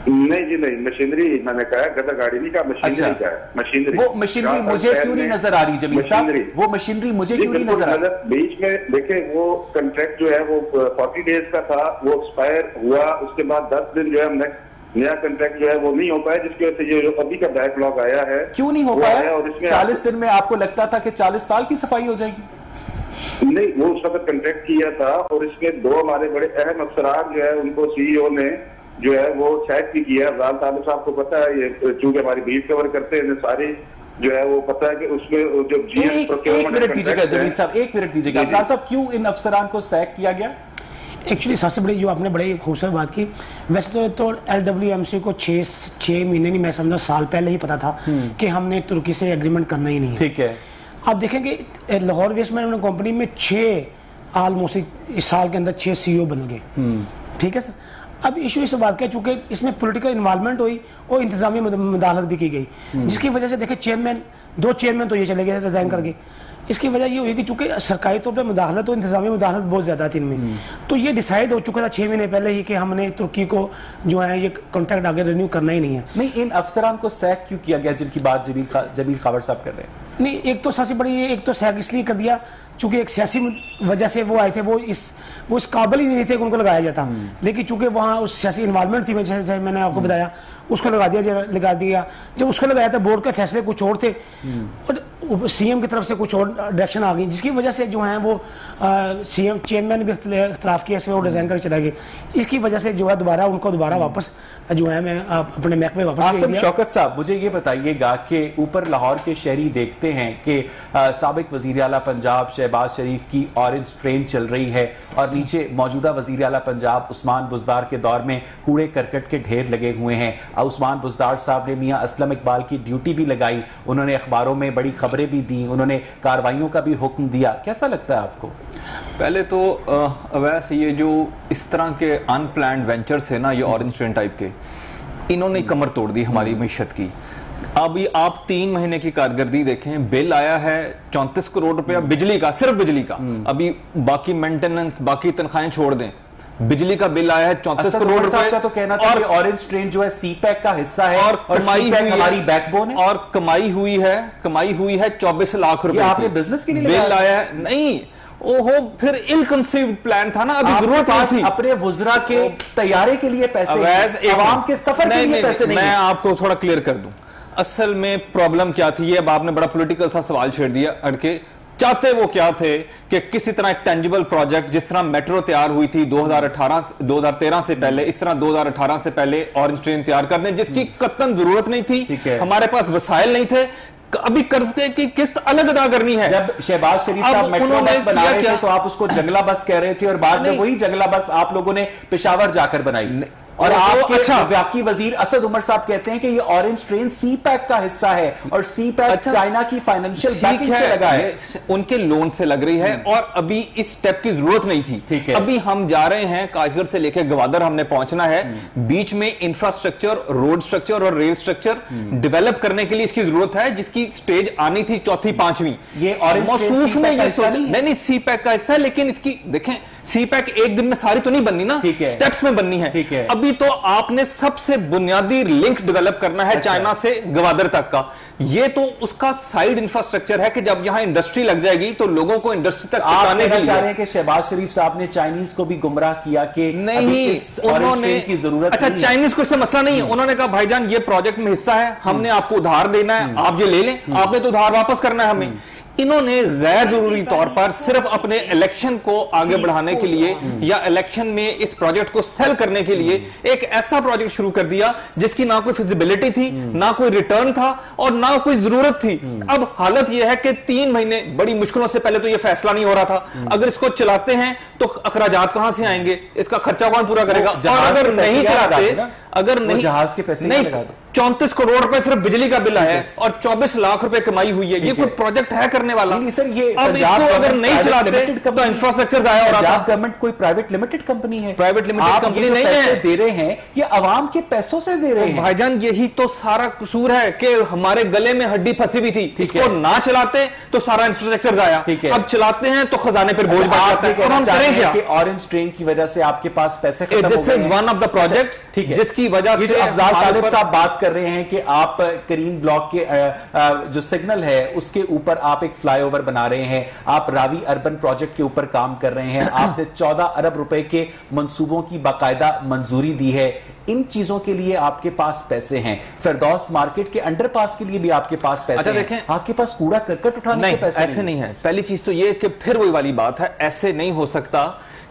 नहीं जी नहीं, मशीनरी मैंने कहा, गधा गाड़ी नहीं कहा, मशीनरी का है। मशीनरी, वो मशीनरी मुझे क्यों नहीं नजर आ रही जमील साहब? वो मशीनरी मुझे क्यों नहीं नजर आ रही? बीच में देखे वो कंट्रैक्ट जो है वो 40 डेज का था, वो एक्सपायर हुआ, उसके बाद 10 दिन जो है नेक्स्ट नया कंट्रैक्ट जो है वो नहीं हो पाया, जिसकी वजह से ये जो अभी का बैकलॉग आया है। क्यों नहीं हो पाया? और इसमें 40 दिन में आपको लगता था कि 40 साल की सफाई हो जाएगी? नहीं, वो उस वक्त कंट्रैक्ट किया था और इसमें 2 हमारे बड़े अहम अफसरान जो है उनको सीईओ ने जो है वो सैक भी किया। अफजाल तालिब साहब को पता है, ये चूंकि हमारी बीट कवर करते हैं सारी जो है वो पता है कि उसमें जो एक मिनट दीजिएगा जमील साहब, 1 मिनट दीजिएगा। अफजाल साहब, क्यों इन अफसरान को सैक किया गया? एक्चुअली सबसे बड़ी जो आपने बड़ी खूबसूरत बात की, वैसे तो LWMC को 6 महीने नहीं, मैं समझा साल पहले ही पता था कि हमने तुर्की से एग्रीमेंट करना ही नहीं है। ठीक है। आप देखेंगे लाहौर वेस्ट मैनेजमेंट कंपनी में 6 ऑलमोस्ट इस साल के अंदर 6 CEO बदल गए। ठीक है सर। अब इशू इस बात का, चूंकि इसमें पॉलिटिकल इन्वॉल्वमेंट हुई और इंतजामी मुदाखलत भी की गई, जिसकी वजह से देखें 2 चेयरमैन तो ये चले गए रिजाइन करके। इसकी वजह ये हुई कि चूंकि सरकारी तौर पर मुदाखलत और इंतजामी मुदाखलत बहुत ज्यादा थी इनमें, तो ये डिसाइड हो चुका था 6 महीने पहले ही कि हमने तुर्की को जो है ये कॉन्ट्रैक्ट आगे रिन्यू करना ही नहीं है। नहीं, इन अफसरान को सैक क्यों किया गया जिनकी बात जमील खावर साहब कर रहे हैं? नहीं, एक तो सबसे बड़ी, एक तो सैक इसलिए कर दिया चूंकि एक सियासी वजह से वो आए थे, वो इस वो इस काबिल ही नहीं थे कि उनको लगाया जाता, लेकिन चूंकि वहाँ उस सियासी इन्वॉल्वमेंट थी, जैसे मैंने आपको बताया, उसको लगा दिया। जब उसको लगाया था बोर्ड के फैसले कुछ और थे और सीएम की तरफ से कुछ और डायरेक्शन आ गई, जिसकी वजह से जो है वो सीएम चेयरमैन ने भी इख्तलाफ किया, इसमें वो रिजाइन कर चला गया। इसकी वजह से जो है दोबारा वापस जो है मैं अपने महकमे वापस। आसिम शौकत साहब, मुझे ये बताइएगा कि ऊपर लाहौर के शहरी देखते हैं कि साबिक वजीर आला पंजाब शहबाज शरीफ की ऑरेंज ट्रेन चल रही है और नीचे मौजूदा वजीर आला पंजाब उस्मान बुज़दार के दौर में कूड़े करकट के ढेर लगे हुए हैं। उस्मान बुज़दार साहब ने मियां असलम इकबाल की ड्यूटी भी लगाई, उन्होंने अखबारों में बड़ी खबरें भी दी, उन्होंने कार्रवाइयों का भी हुक्म दिया। कैसा लगता है आपको? पहले तो अवैस ये जो इस तरह के अनप्लान्ड वेंचर्स है ना, ये ऑरेंज ट्रेन टाइप के, इन्होंने कमर तोड़ दी हमारी मीशत की। अभी आप 3 महीने की कारकर्दगी देखें, बिल आया है 34 करोड़ रुपया बिजली का, सिर्फ बिजली का। अभी बाकी मेंटेनेंस, बाकी तनख्वाहें छोड़ दें, बिजली का बिल आया है 34 करोड़ रुपए का। तो कहना था कि ऑरेंज ट्रेन जो है सीपैक का हिस्सा है और कमाई हुई हमारी बैकबोन है, और कमाई हुई है 24 लाख रुपए। आपने बिजनेस के लिए बिल आया है? नहीं, ओहो, फिर इल कंसीव्ड प्लान था ना, अभी जरूरत थी। अपने वुजरा के तैयारे के लिए पैसे, आवाम के सफर के लिए पैसे नहीं। मैं आपको थोड़ा क्लियर कर दूं, असल में प्रॉब्लम क्या थी। ये अब आपने बड़ा पॉलिटिकल सा सवाल छेड़ दिया अड़के। चाहते वो क्या थे कि किसी तरह एक टेंजिबल प्रोजेक्ट, जिस तरह मेट्रो तैयार हुई थी 2013 से पहले, इस तरह 2018 से पहले ऑरेंज ट्रेन तैयार कर दें, जिसकी कतन जरूरत नहीं थी, हमारे पास वसाइल नहीं थे। अभी कर्ज की किस्त अलग अदा करनी है। जब शहबाज शरीफ साहब मेट्रो बस बना रहे थे तो आप उसको जंगला बस कह रहे थे और बाद में वही जंगला बस आप लोगों ने पेशावर जाकर बनाई। और आपके वफाकी वजीर असद उमर साहब कहते हैं कि ये ऑरेंज ट्रेन सी पैक का हिस्सा है और सी पैक चाइना की फाइनेंशियल बैकिंग से लगा है, उनके लोन से लग रही है और अभी इस स्टेप की जरूरत नहीं थी। ठीक है, अभी हम जा रहे हैं काशगर से लेकर गवादर हमने पहुंचना है। बीच में इंफ्रास्ट्रक्चर, रोड स्ट्रक्चर और रेल स्ट्रक्चर डेवलप करने के लिए इसकी जरूरत है, जिसकी स्टेज आनी थी 4th 5वीं। ये ऑरेंज मौसूफ में ये नहीं सी पैक का हिस्सा है, लेकिन इसकी देखें सी पैक एक दिन में सारी तो नहीं बननी ना, स्टेप्स में बननी है। अभी तो आपने सबसे बुनियादी लिंक डेवलप करना है चाइना से गवादर तक का। ये तो उसका साइड इंफ्रास्ट्रक्चर है कि जब यहां इंडस्ट्री लग जाएगी तो लोगों को इंडस्ट्री तक आने का चाह रहे हैं कि शहबाज शरीफ साहब ने चाइनीज को भी गुमराह किया कि नहीं, उन्होंने की जरूरत। अच्छा, चाइनीज को इससे मसला नहीं है। उन्होंने कहा भाईजान ये प्रोजेक्ट में हिस्सा है, हमने आपको उधार देना है, आप ये ले लें, आपने तो उधार वापस करना है हमें। इन्होंने गैर जरूरी तौर पर सिर्फ अपने इलेक्शन को आगे बढ़ाने के लिए या इलेक्शन में इस प्रोजेक्ट को सेल करने के लिए एक ऐसा प्रोजेक्ट शुरू कर दिया जिसकी ना कोई फिजिबिलिटी थी, ना कोई रिटर्न था और ना कोई जरूरत थी। अब हालत यह है कि 3 महीने बड़ी मुश्किलों से पहले तो यह फैसला नहीं हो रहा था। अगर इसको चलाते हैं तो अखराजात कहां से आएंगे, इसका खर्चा कौन पूरा करेगा? और अगर नहीं चलाते, अगर नहीं, जहाज के पैसे नहीं, 34 करोड़ रुपए सिर्फ बिजली का बिल है और 24 लाख रुपए कमाई हुई है। ये कोई प्रोजेक्ट है करने वाला? नहीं सर, ये अब इसको अगर नहीं चलाते तो इंफ्रास्ट्रक्चर जाया हो रहा था। पंजाब गवर्नमेंट कोई प्राइवेट लिमिटेड कंपनी है? प्राइवेट लिमिटेड कंपनी नहीं है। दे रहे हैं ये आवाम के पैसों से दे रहे हैं। भाईजान यही तो सारा कसूर है कि हमारे गले में हड्डी फंसी हुई थी। इसको ना चलाते तो सारा इंफ्रास्ट्रक्चर जाया, अब चलाते हैं तो खजाने पर बोझ बढ़ जाता है। हम करें क्या? ऑरेंज ट्रेन की वजह से आपके पास पैसे खत्म हो गए। This is one of the project, ठीक है, जिसकी वजह से अफजाल तालिब साहब बात कर रहे हैं कि आप करीम ब्लॉक के जो सिग्नल है उसके ऊपर आप एक फ्लाईओवर बना रहे हैं, आप रावी अर्बन प्रोजेक्ट के ऊपर काम कर रहे हैं, आपने 14 अरब रुपए के मंसूबों की बाकायदा मंजूरी दी है। इन चीजों के लिए आपके पास पैसे हैं, फिरदौस मार्केट के अंडरपास के लिए भी आपके पास पैसे हैं। देखें, आपके पास कूड़ा करकट उठाने के पैसे ऐसे नहीं है। पहली चीज तो ये कि फिर वही वाली बात है, ऐसे नहीं हो सकता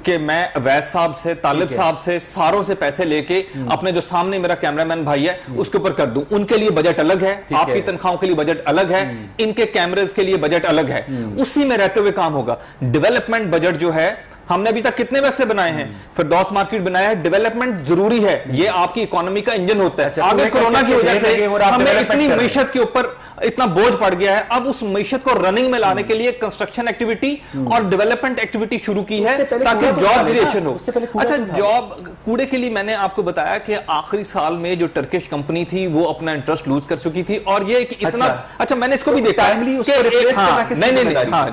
कि मैं अवैस साहब से, तालिब साहब से, सारों से पैसे लेके अपने जो सामने मेरा कैमरामैन भाई है उसके ऊपर कर दूं। उनके लिए बजट अलग है, आपकी तनख्वाहों के लिए बजट अलग है, इनके कैमरेज के लिए बजट अलग है, उसी में रहते हुए काम होगा। डेवलपमेंट बजट जो है हमने अभी तक कितने पैसे बनाए हैं? फिरदौस मार्केट बनाया है। डेवलपमेंट जरूरी है, ये आपकी इकोनॉमी का इंजन होता है। आगे कोरोना की वजह से हमें इतनी मीशत के ऊपर इतना बोझ पड़ गया है, अब उस मीशत को रनिंग में लाने के लिए कंस्ट्रक्शन एक्टिविटी और डेवलपमेंट एक्टिविटी शुरू की है ताकि जॉब क्रिएशन हो। अच्छा, जॉब कूड़े के लिए मैंने आपको बताया कि आखिरी साल में जो टर्किश कंपनी थी वो अपना इंटरेस्ट लूज कर चुकी थी और ये इतना अच्छा मैंने इसको भी देखा।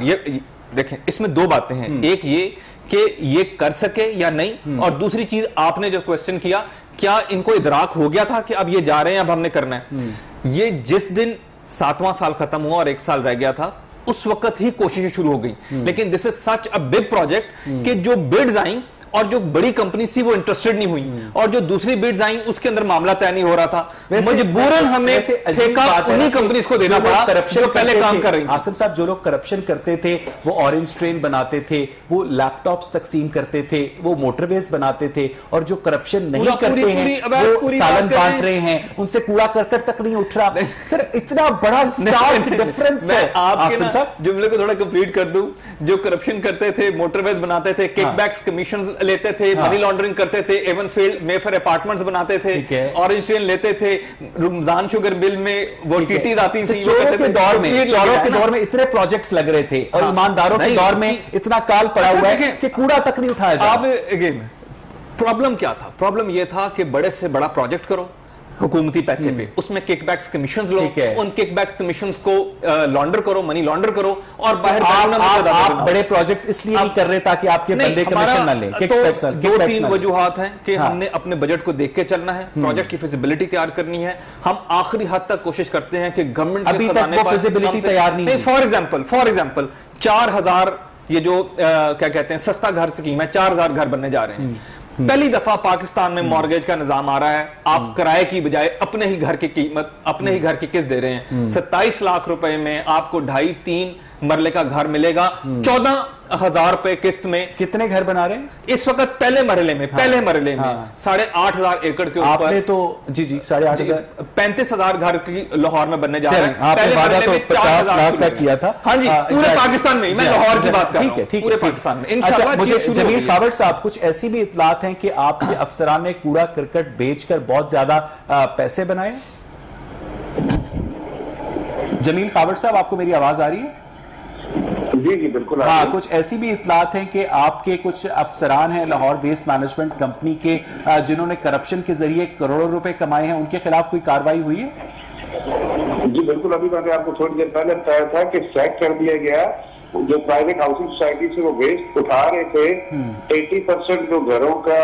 ये देखें, इसमें 2 बातें हैं, एक ये कि ये कर सके या नहीं, और दूसरी चीज आपने जो क्वेश्चन किया, क्या इनको इदराक हो गया था कि अब ये जा रहे हैं, अब हमने करना है। ये जिस दिन 7वां साल खत्म हुआ और 1 साल रह गया था, उस वक्त ही कोशिशें शुरू हो गई। लेकिन this is such a big project कि जो बिड्स आई और जो बड़ी कंपनी थी वो इंटरेस्टेड नहीं हुई, और जो दूसरी बिड्स आई उसके अंदर मामला तय नहीं हो रहा था। मजबूरन हमें ठेका उन्हीं कंपनीज को देना पड़ा करप्शन पहले काम कर रही थी। आसिम साहब, जो लोग करप्शन करते थे वो ऑरेंज ट्रेन बनाते थे, वो लैपटॉप्स तकसीम करते थे, वो मोटरवेज बनाते थे, और जो करप्शन नहीं करते हैं वो सालन बांट रहे हैं, उनसे कूड़ा करकट तक नहीं उठ रहा। सर इतना बड़ा स्टार्क डिफरेंस है। आसिम साहब, जुमले को थोड़ा कंप्लीट कर दूं, जो करप्शन करते थे, मोटरवेज बनाते थे, किकबैक्स कमीशन लेते थे, मनी लॉन्ड्रिंग करते थे, एवन फील्ड मेफर अपार्टमेंट्स बनाते थे, ऑरेंज ट्रेन लेते थे, रमजान शुगर बिल में वो टीटीज आती थी। चोरों के दौर में इतने प्रोजेक्ट्स लग रहे थे, और ईमानदारों के दौर में इतना काल पड़ा हुआ है कि कूड़ा तक नहीं उठाया जा रहा। अगेन प्रॉब्लम क्या था? प्रॉब्लम यह था कि बड़े से बड़ा प्रोजेक्ट करो हुकूमती पैसे पे, उसमें किकबैक्स कमीशंस लो, उन किकबैक्स कमीशंस को लॉन्डर करो, मनी लॉन्डर करो, और बाहर आप बड़े प्रोजेक्ट्स इसलिए नहीं कर रहे ताकि आपके बंदे कमीशन ना लें। तो दो तीन वजूहात हैं कि हमने अपने बजट को देख के चलना है, प्रोजेक्ट की फिजिबिलिटी तैयार करनी है। हम आखिरी हद तक कोशिश करते हैं कि गवर्नमेंट अभी तक वो फिजिबिलिटी तैयार नहीं है। फॉर एग्जाम्पल 4000 ये जो क्या कहते हैं सस्ता घर स्कीम है, 4000 घर बनने जा रहे हैं। पहली दफा पाकिस्तान में मॉर्गेज का निजाम आ रहा है, आप किराए की बजाय अपने ही घर की कीमत, अपने ही घर की किस्त दे रहे हैं। 27 लाख रुपए में आपको 2.5-3 मरले का घर मिलेगा, 14,000 रुपए किस्त में। कितने घर बना रहे हैं इस वक्त? पहले मरले में 8,500 एकड़ के ऊपर तो जी 8,500 35,000 घर की लाहौर में बनने जा रहे हैं। पहले वादा तो 50 लाख का किया था। हाँ जी, पूरे पाकिस्तान में, मैं लाहौर की बात कर रहा हूं, पूरे पाकिस्तान में इंशाल्लाह। मुझे जमील खावर साहब, कुछ ऐसी भी इत्तलात हैं कि आपके अफसरान ने कूड़ा करकट बेचकर बहुत ज्यादा पैसे बनाए? जमील खावर साहब, आपको मेरी आवाज आ रही है? जी जी बिल्कुल। हाँ, कुछ ऐसी भी इत्तलात हैं कि आपके कुछ अफसरान हैं लाहौर वेस्ट मैनेजमेंट कंपनी के जिन्होंने करप्शन के जरिए करोड़ों रुपए कमाए हैं, उनके खिलाफ कोई कार्रवाई हुई है? जी बिल्कुल, अभी मैंने आपको थोड़ी देर पहले बताया था कि सैक कर दिया गया। जो प्राइवेट हाउसिंग सोसाइटी से वो वेस्ट उठा रहे थे, 80% जो घरों का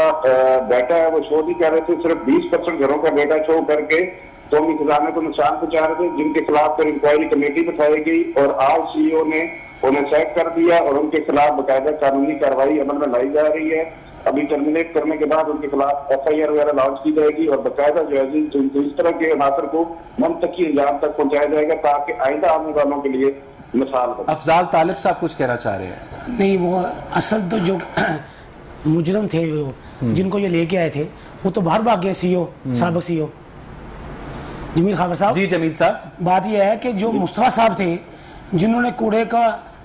डाटा है वो शो नहीं कर रहे थे, सिर्फ 20% घरों का डाटा शो करके कौमी खजाने को नुकसान पहुंचा रहे थे, जिनके खिलाफ फिर इंक्वायरी कमेटी बिठाई गई और आज सीईओ ने उन्हें सैक कर दिया और उनके खिलाफ बाकायदा कानूनी कार्रवाई अमल में लाई जा रही है। अभी टर्मिनेट करने के बाद उनके खिलाफ FIR वगैरह लॉन्च की जाएगी और बाकायदा जो है इस तरह के अनासर को मुंतकी अंजाम तक पहुंचाया जाएगा ताकि आइंदा आने वालों के लिए मिसाल बने। अफजाल तालिब साहब कुछ कहना चाह रहे हैं? नहीं, वो असल तो जो मुजरम थे जिनको ये लेके आए थे वो तो बाहर भाग गए, साबिक सीईओ जमील खावर साहब। जी जमील साहब, बात यह है कि जो मुस्तफा साहब थे जिन्होंने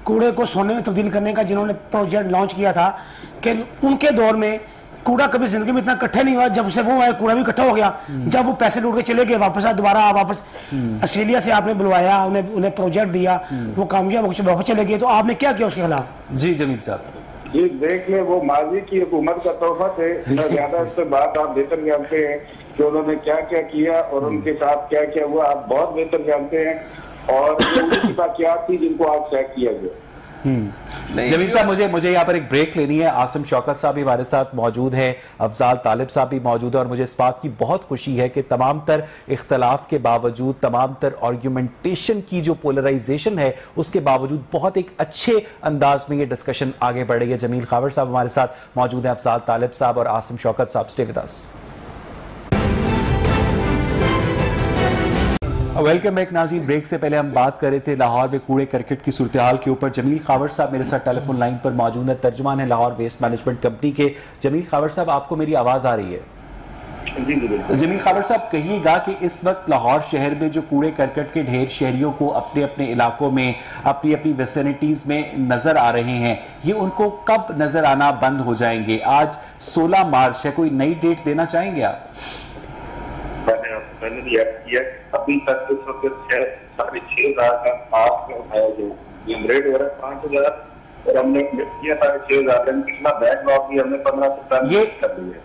कूड़े को सोने में तब्दील करने का जिन्होंने प्रोजेक्ट लॉन्च किया था, कि उनके दौर में कूड़ा कभी जिंदगी में इतना इकट्ठा नहीं हुआ। जब से वो आए कूड़ा भी इकट्ठा हो गया। जब वो पैसे लूट के चले गए वापस दोबारा वापस ऑस्ट्रेलिया से आपने बुलवाया, उन्हें प्रोजेक्ट दिया, वो कामयाब वापस चले गए, तो आपने क्या किया उसके खिलाफ? जी जमील साहब, ये देख ले, वो माजी की हुकूमत का तोहफा थे। ज्यादा इससे बात आप बेहतर जानते हैं कि उन्होंने क्या क्या किया और उनके साथ क्या क्या हुआ, आप बहुत बेहतर जानते हैं। और उनकी वाक़यात थी जिनको आज चेक किया गया। जमील साहब, मुझे यहाँ पर एक ब्रेक लेनी है। आसिम शौकत साहब भी हमारे साथ मौजूद हैं, अफजाल तालिब साहब भी मौजूद है, और मुझे इस बात की बहुत खुशी है कि तमाम तर इख्तलाफ के बावजूद, तमाम तर आर्ग्यूमेंटेशन की जो पोलराइजेशन है उसके बावजूद बहुत एक अच्छे अंदाज में ये डिस्कशन आगे बढ़ रही है। जमील खावर साहब हमारे साथ मौजूद हैं, अफजाल तालिब साहब और आसिम शौकत साहब। Stay with us. Welcome back नाज़रीन। ब्रेक से पहले हम बात कर रहे थे लाहौर में कूड़े करकट की सूरत हाल के ऊपर। जमील खावर साहब मेरे साथ टेलीफोन लाइन पर मौजूद है, तर्जुमान है लाहौर वेस्ट मैनेजमेंट कंपनी के। जमील खावर साहब, आपको मेरी आवाज़ आ रही है? जमील खावर साहब, कहिएगा कि इस वक्त लाहौर शहर में जो कूड़े करकट के ढेर शहरियों को अपने अपने इलाकों में, अपनी अपनी वेसिनिटीज़ में नज़र आ रहे हैं, ये उनको कब नज़र आना बंद हो जाएंगे? आज 16 मार्च है, कोई नई डेट देना चाहेंगे आप? मैंने किया अभी तक इस वक्त 6,500 का पास उठाया जो जनरेट हो रहा है 5,000 और हमने किया 6,500, पिछला बैकलॉग भी हमने 15 ये कर दिया।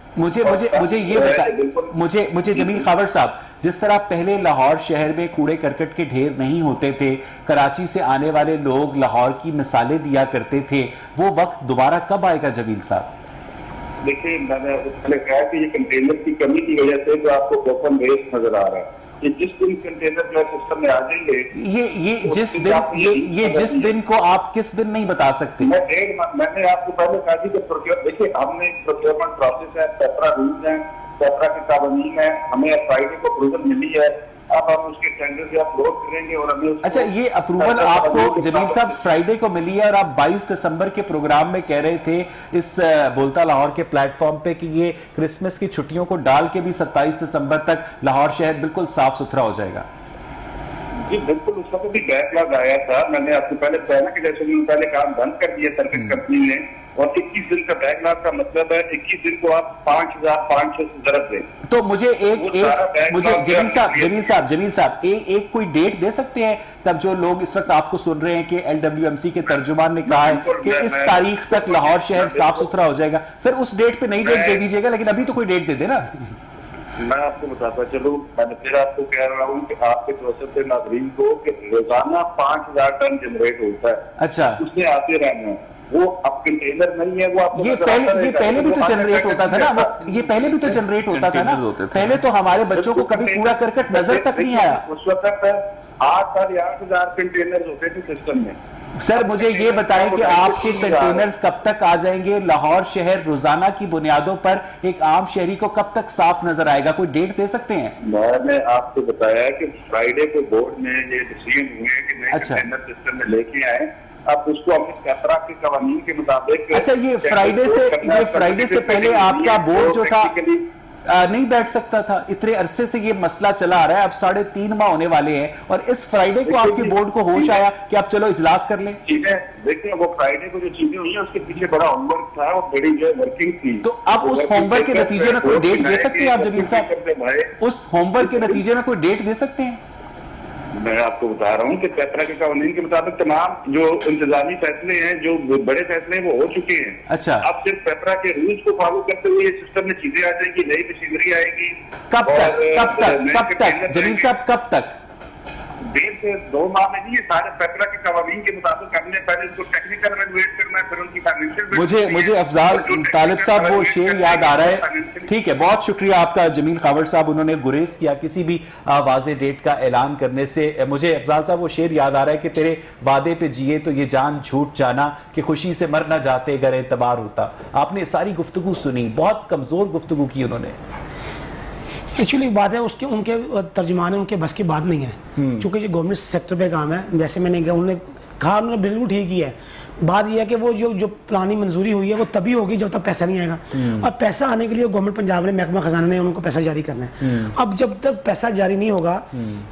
मुझे जमील खावर साहब, जिस तरह पहले लाहौर शहर में कूड़े करकट के ढेर नहीं होते थे, कराची से आने वाले लोग लाहौर की मिसालें दिया करते थे, वो वक्त दोबारा कब आएगा जमील साहब? देखिए, मैंने पहले कहा कि ये कंटेनर की कमी की वजह से जो आपको ओपन वेस्ट नजर आ रहा है, कि जिस दिन कंटेनर जो सिस्टम में आ जाएंगे, ये जिस दिन को आप किस दिन नहीं बता सकते। मैंने आपको पहले कहा कि देखिए, हमने प्रोक्योरमेंट प्रोसेस है, पेपरा रूल्स है, पेपरा के कानून है, हमें फ्राइडे को अप्रूवल मिली है, अब हम उसके टेंडर से अपलोड करेंगे और हमें अच्छा, ये अप्रूवल आपको जमील साहब फ्राइडे को मिली है और आप 22 दिसंबर के प्रोग्राम में कह रहे थे इस बोलता लाहौर के प्लेटफॉर्म पे कि ये क्रिसमस की छुट्टियों को डाल के भी 27 दिसंबर तक लाहौर शहर बिल्कुल साफ सुथरा हो जाएगा। जी बिल्कुल, उस वक्त भी बैकलॉग आया था। मैंने आपको पहले बताया कि जैसे उन्होंने पहले काम बंद कर दिया सर्किट कंपनी ने, और 21 दिन का बैकलॉग का मतलब है 21 दिन को आप 5,500 से ज़रब दें। तो मुझे जमील साहब एक कोई डेट दे सकते हैं तब जो लोग इस वक्त आपको सुन रहे हैं कि LWMC के तर्जुमान ने कहा है कि इस तारीख तक लाहौर शहर साफ सुथरा हो जाएगा। सर उस डेट पे नई डेट दे दीजिएगा, लेकिन अभी तो कोई डेट दे देना। मैं आपको बताता चलूं, मैंने फिर आपको कह रहा हूँ कि आपके प्रोसेस से नाज़रीन को कि रोजाना 5,000 टन जनरेट होता है। अच्छा, उसमें आते रहना है, वो अब कंटेनर नहीं है, वो आपको ये पहले भी तो जनरेट होता था ना, ये पहले भी तो जनरेट होता था ना। पहले तो हमारे बच्चों को कभी कूड़ा करकट नजर तक नहीं आया। उस वक्त 8,000 कंटेनर होते थे सिस्टम में। सर मुझे ये बताएं कि आपके कंटेनर्स कब तक आ जाएंगे? लाहौर शहर रोजाना की बुनियादों पर एक आम शहरी को कब तक साफ नजर आएगा? कोई डेट दे सकते हैं? मैंने आपको बताया कि फ्राइडे को बोर्ड में ये डिसीजन हुए कि नए कंटेनर सिस्टम में लेके आए। अब उसको अपने पेपरा के कानून के मुताबिक। अच्छा, ये फ्राइडे से पहले आपका बोर्ड जो था नहीं बैठ सकता था? इतने अरसे से ये मसला चला आ रहा है, अब 3.5 माह होने वाले हैं और इस फ्राइडे को आपके बोर्ड को होश आया कि आप चलो इजलास कर लें। देखिए, वो फ्राइडे को जो चीजें हुई है उसके पीछे बड़ा होमवर्क था और बड़ी जो वर्किंग थी। तो अब उस होमवर्क के नतीजे में कोई डेट दे सकते हैं आप जमील साहब? उस होमवर्क के नतीजे में कोई डेट दे सकते हैं? मैं आपको बता रहा हूँ कि पेपरा के कानून के मुताबिक तमाम जो इंतजामी फैसले हैं, जो बड़े फैसले हैं, वो हो चुके हैं। अच्छा, अब सिर्फ पेपरा के रूल्स को फॉलो करते हुए सिस्टम में चीजें आ जाएंगी, नई मशीनरी आएगी। कब तक जमील साहब, कब तक? 1.5 से 2 माह में नहीं, ये सारे पेपरा के कानून के मुताबिक हमने पहले इनको टेक्निकल एवेलुएट करना है, फिर उनकी फाइनेंशियल। मुझे अफजाल तालिब साहब वो शेर याद आ रहा है। ठीक है, बहुत शुक्रिया आपका जमील खावर साहब, उन्होंने गुरेज किया किसी भी वाज़े डेट का ऐलान करने से। मुझे अफजाल साहब वो शेर याद आ रहा है कि तेरे वादे पे जिए तो ये जान झूठ जाना कि खुशी से मर ना जाते अगर एतबार होता। आपने सारी गुफ्तगू सुनी, बहुत कमजोर गुफ्तगू की उन्होंने। एक्चुअली बात है उसके उनके तर्जुमान है, उनके बस की बात नहीं है, क्योंकि ये गवर्नमेंट सेक्टर पे काम है। जैसे मैंने कहा, उन्होंने बिल्कुल ठीक ही है। बात यह है कि वो जो प्लानी मंजूरी हुई है वो तभी होगी जब तक पैसा नहीं आएगा, और पैसा आने के लिए गवर्नमेंट पंजाब ने, महकमा खजाना ने उनको पैसा जारी करना है। अब जब तक पैसा जारी नहीं होगा,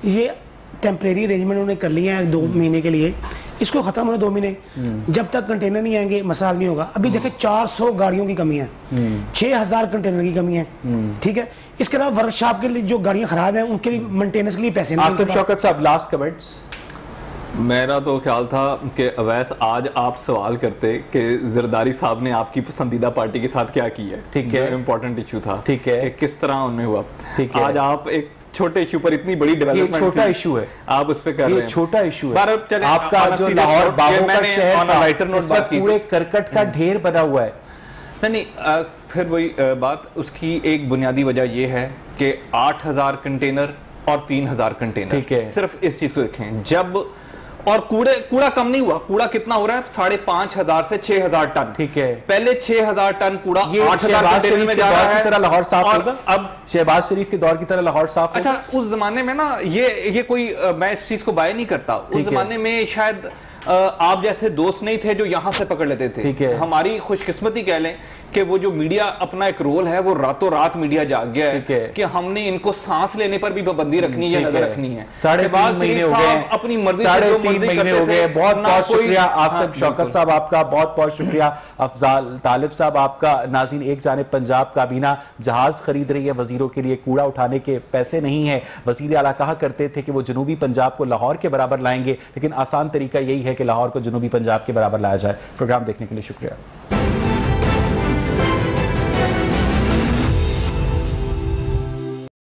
ये टेम्परेरी अरेंजमेंट उन्होंने कर लिए हैं 2 महीने के लिए, इसको खत्म होने 2 महीने, जब तक कंटेनर नहीं आएंगे मसला नहीं होगा। अभी देखें 400 गाड़ियों की कमी है, 6,000 कंटेनर की कमी है, ठीक है। इसके अलावा वर्कशॉप के लिए जो गाड़ियां खराब हैं उनके लिए मेंटेनेंस के लिए पैसे नहीं। आसिफ शौकत साहब, लास्ट कमेंट्स। मेरा तो ख्याल था कि अवैस आज आप सवाल करते कि जरदारी साहब ने आपकी पसंदीदा पार्टी के साथ क्या किया है। ठीक है, इंपॉर्टेंट इशू था। ठीक है, किस तरह उनमें हुआ। ठीक है, आज आप एक छोटे इशू पर इतनी बड़ी डेवलपमेंट, छोटा इशू है, आप उस पे कर रहे हैं। छोटा इशू है। आपका जो लाहौर बागों का शहर पूरे करकट का ढेर बना हुआ है। नहीं, फिर वही बात, उसकी एक बुनियादी वजह यह है कि 8,000 कंटेनर और 3,000 कंटेनर, सिर्फ इस चीज को देखें। जब और कूड़ा कम नहीं हुआ, कूड़ा कितना हो रहा है? 5,500 से 6,000 टन। ठीक है, पहले 6,000 टन कूड़ा 8,000 कंटेनर में जा रहा है। तरह लाहौर साफ होगा अब शहबाज शरीफ के दौर की तरह लाहौर साफ। अच्छा, उस जमाने में ना ये कोई मैं इस चीज को बाय नहीं करता। उस जमाने में शायद आप जैसे दोस्त नहीं थे जो यहां से पकड़ लेते थे। ठीक है, हमारी खुशकिस्मती कह लें कि वो जो मीडिया अपना एक रोल है, वो रातों रात मीडिया जाग गया है कि हमने इनको सांस लेने पर भी पाबंदी रखनी है, नजर रखनी है। 3.5 महीने हो गए, अपनी मर्जी से 3.5 महीने हो गए। बहुत बहुत शुक्रिया आसिफ शौकत साहब आपका, बहुत बहुत शुक्रिया अफजाल तालिब साहब आपका। नाज़रीन, एक जानिब पंजाब काबीना जहाज खरीद रही है वजीरों के लिए, कूड़ा उठाने के पैसे नहीं है। वजीर आला कहा करते थे कि वो जनूबी पंजाब को लाहौर के बराबर लाएंगे, लेकिन आसान तरीका यही है कि लाहौर को जनूबी पंजाब के बराबर लाया जाए। प्रोग्राम देखने के लिए शुक्रिया।